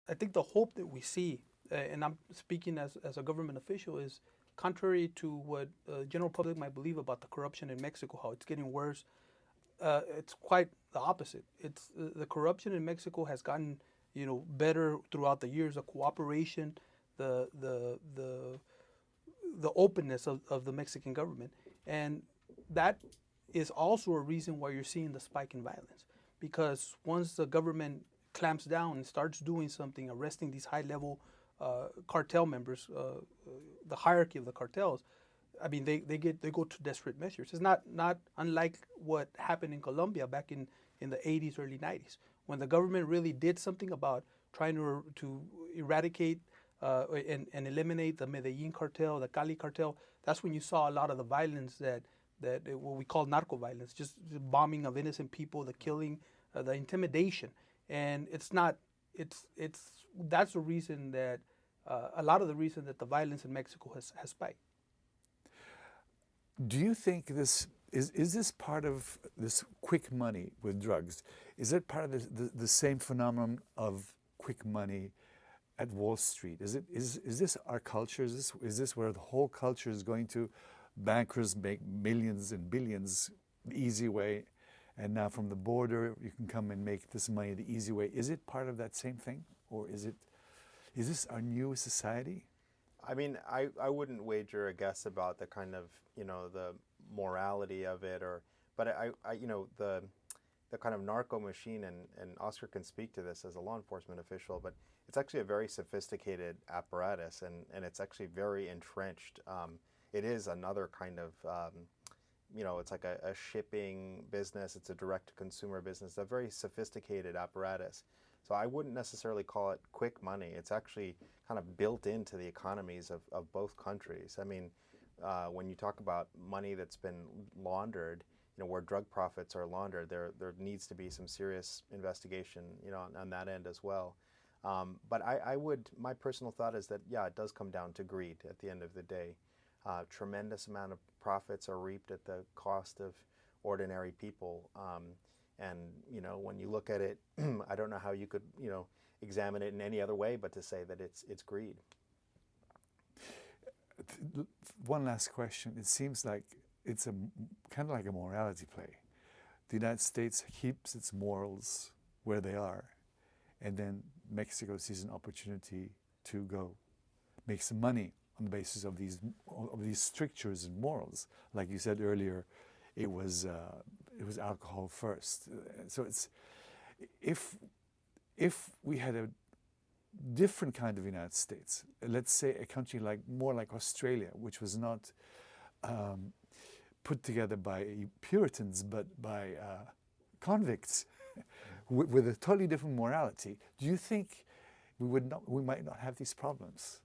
I think the hope that we see, and I'm speaking as a government official, is contrary to what general public might believe about the corruption in Mexico, how it's getting worse. It's quite the opposite. It's the corruption in Mexico has gotten better throughout the years. The cooperation, the openness of the Mexican government, and that is also a reason why you're seeing the spike in violence. Because once the government clamps down and starts doing something, arresting these high-level cartel members, the hierarchy of the cartels, I mean, they go to desperate measures. It's not unlike what happened in Colombia back in the 80s, early 90s, when the government really did something about trying to eradicate and eliminate the Medellin cartel, the Cali cartel. That's when you saw a lot of the violence that what we call narco violence, just bombing of innocent people, the killing, the intimidation. And that's the reason that a lot of the reason that the violence in Mexico has spiked. Do you think this is this part of this quick money with drugs? Is it part of the same phenomenon of quick money at Wall Street? Is this our culture? Is this where the whole culture is going to? Bankers make millions and billions the easy way, and now from the border you can come and make this money the easy way. Is it part of that same thing, or is this our new society? I mean, I wouldn't wager a guess about the kind of, the morality of it, but the kind of narco machine, and Oscar can speak to this as a law enforcement official, but it's actually a very sophisticated apparatus, and it's actually very entrenched. It is another kind of, it's like a shipping business. It's a direct-to-consumer business, a very sophisticated apparatus. So I wouldn't necessarily call it quick money. It's actually kind of built into the economies of both countries. I mean, when you talk about money that's been laundered, where drug profits are laundered, there needs to be some serious investigation, on that end as well. But my personal thought is that, yeah, it does come down to greed at the end of the day. Tremendous amount of profits are reaped at the cost of ordinary people. And, when you look at it, I don't know how you could, examine it in any other way but to say that it's greed. One last question. It seems like it's kind of like a morality play. The United States keeps its morals where they are, and then Mexico sees an opportunity to go make some money on the basis of these strictures and morals. Like you said earlier, it was alcohol first. So if we had a different kind of United States, let's say a country more like Australia, which was not put together by Puritans but by convicts with a totally different morality, do you think we might not have these problems?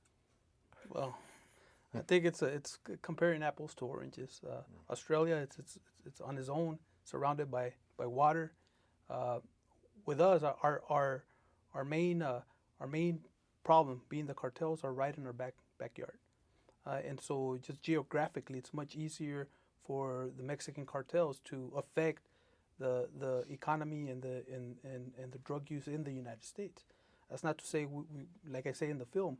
Well, I think it's comparing apples to oranges. Australia, it's on its own, surrounded by water. With us, our main problem being the cartels are right in our backyard, and so just geographically, it's much easier for the Mexican cartels to affect the economy and the drug use in the United States. That's not to say we like I say in the film,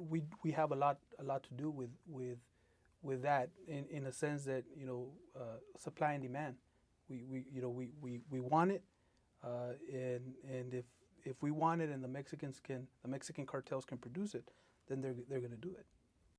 we have a lot to do with that in a sense that supply and demand. We want it, and if we want it and the Mexican cartels can produce it, then they're going to do it.